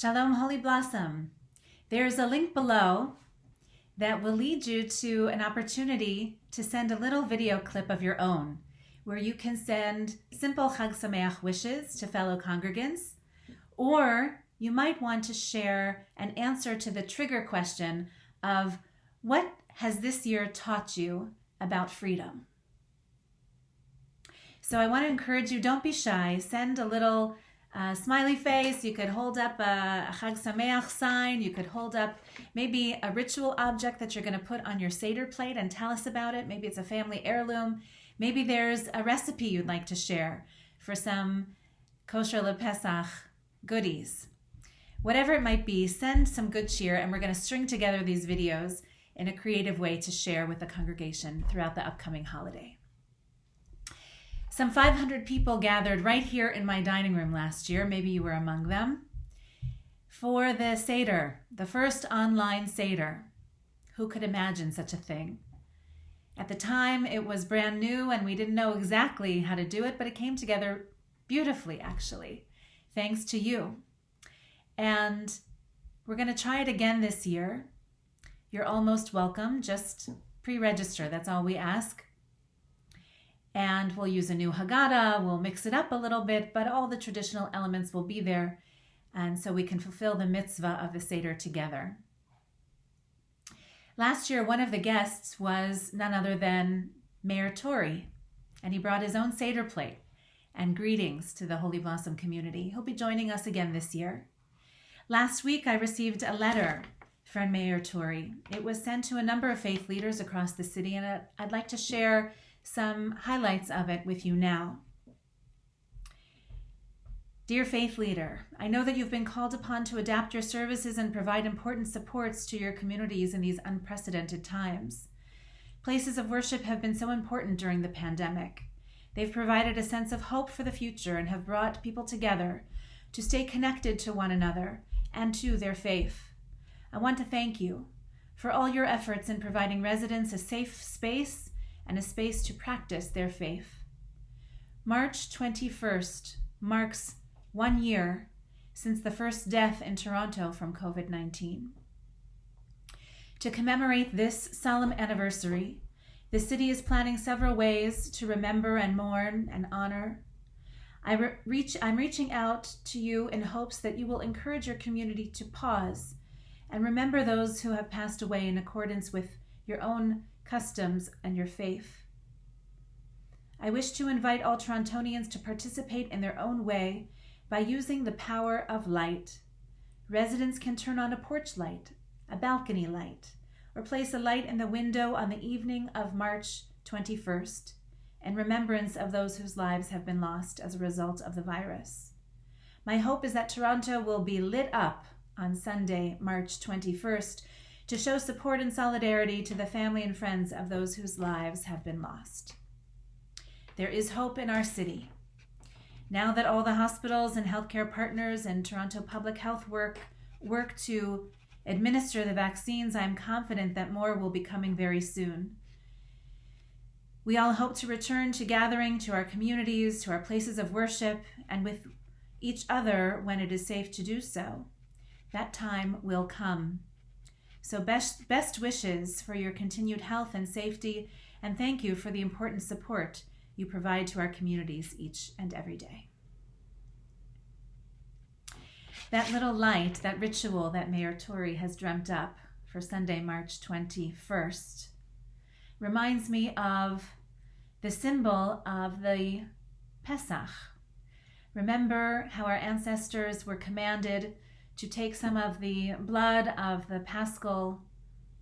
Shalom, Holy Blossom. There's a link below that will lead you to an opportunity to send a little video clip of your own, where you can send simple Chag Sameach wishes to fellow congregants, or you might want to share an answer to the trigger question of what has this year taught you about freedom? So I want to encourage you, don't be shy. Send a little smiley face. You could hold up a Chag Sameach sign. You could hold up maybe a ritual object that you're going to put on your Seder plate and tell us about it. Maybe it's a family heirloom. Maybe there's a recipe you'd like to share for some kosher LePesach goodies. Whatever it might be, send some good cheer, and we're going to string together these videos in a creative way to share with the congregation throughout the upcoming holiday. Some 500 people gathered right here in my dining room last year, maybe you were among them, for the Seder, the first online Seder. Who could imagine such a thing? At the time, it was brand new and we didn't know exactly how to do it, but it came together beautifully, actually, thanks to you. And we're going to try it again this year. You're almost welcome. Just pre-register. That's all we ask. And we'll use a new Haggadah. We'll mix it up a little bit, but all the traditional elements will be there. And so we can fulfill the mitzvah of the Seder together. Last year, one of the guests was none other than Mayor Tory. And he brought his own Seder plate and greetings to the Holy Blossom community. He'll be joining us again this year. Last week, I received a letter from Mayor Tory. It was sent to a number of faith leaders across the city, and I'd like to share some highlights of it with you now. Dear faith leader, I know that you've been called upon to adapt your services and provide important supports to your communities in these unprecedented times. Places of worship have been so important during the pandemic. They've provided a sense of hope for the future and have brought people together to stay connected to one another and to their faith. I want to thank you for all your efforts in providing residents a safe space and a space to practice their faith. March 21st marks 1 year since the first death in Toronto from COVID-19. To commemorate this solemn anniversary, the city is planning several ways to remember and mourn and honor. I'm reaching out to you in hopes that you will encourage your community to pause and remember those who have passed away in accordance with your own customs and your faith. I wish to invite all Torontonians to participate in their own way by using the power of light. Residents can turn on a porch light, a balcony light, or place a light in the window on the evening of March 21st, in remembrance of those whose lives have been lost as a result of the virus. My hope is that Toronto will be lit up on Sunday, March 21st, to show support and solidarity to the family and friends of those whose lives have been lost. There is hope in our city. Now that all the hospitals and healthcare partners and Toronto Public Health work to administer the vaccines, I'm confident that more will be coming very soon. We all hope to return to gathering, to our communities, to our places of worship, and with each other when it is safe to do so. That time will come. So best wishes for your continued health and safety, and thank you for the important support you provide to our communities each and every day. That little light, that ritual that Mayor Tory has dreamt up for Sunday, March 21st, reminds me of the symbol of the Pesach. Remember how our ancestors were commanded to take some of the blood of the Paschal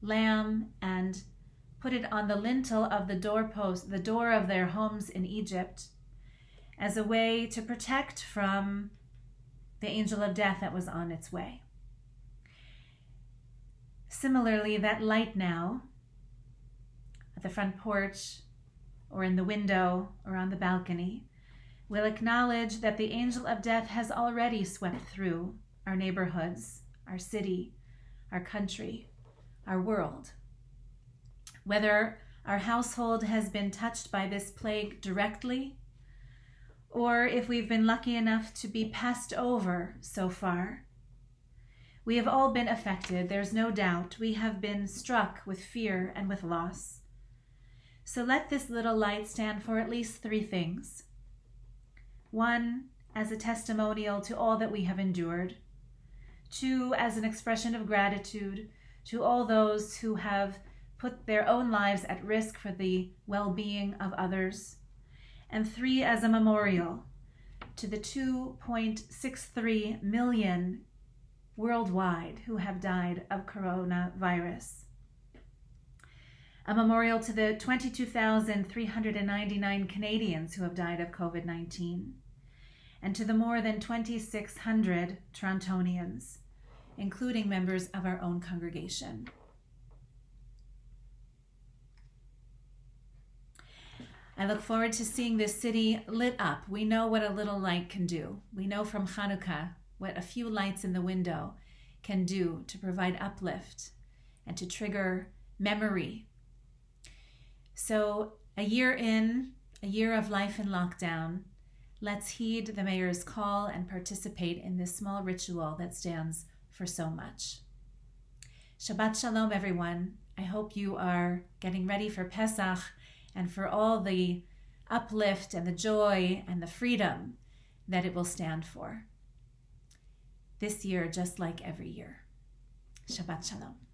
lamb and put it on the lintel of the doorpost, the door of their homes in Egypt, as a way to protect from the angel of death that was on its way. Similarly, that light now at the front porch or in the window or on the balcony will acknowledge that the angel of death has already swept through our neighborhoods, our city, our country, our world. Whether our household has been touched by this plague directly, or if we've been lucky enough to be passed over so far, We have all been affected, there's no doubt. We have been struck with fear and with loss. So let this little light stand for at least 3 things. 1, as a testimonial to all that we have endured. 2, as an expression of gratitude to all those who have put their own lives at risk for the well-being of others. And 3, as a memorial to the 2.63 million worldwide who have died of coronavirus. A memorial to the 22,399 Canadians who have died of COVID-19, and to the more than 2,600 Torontonians, including members of our own congregation. I look forward to seeing this city lit up. We know what a little light can do. We know from Hanukkah what a few lights in the window can do to provide uplift and to trigger memory. So a year in, a year of life in lockdown, let's heed the mayor's call and participate in this small ritual that stands for so much. Shabbat Shalom, everyone. I hope you are getting ready for Pesach and for all the uplift and the joy and the freedom that it will stand for. This year, just like every year. Shabbat Shalom.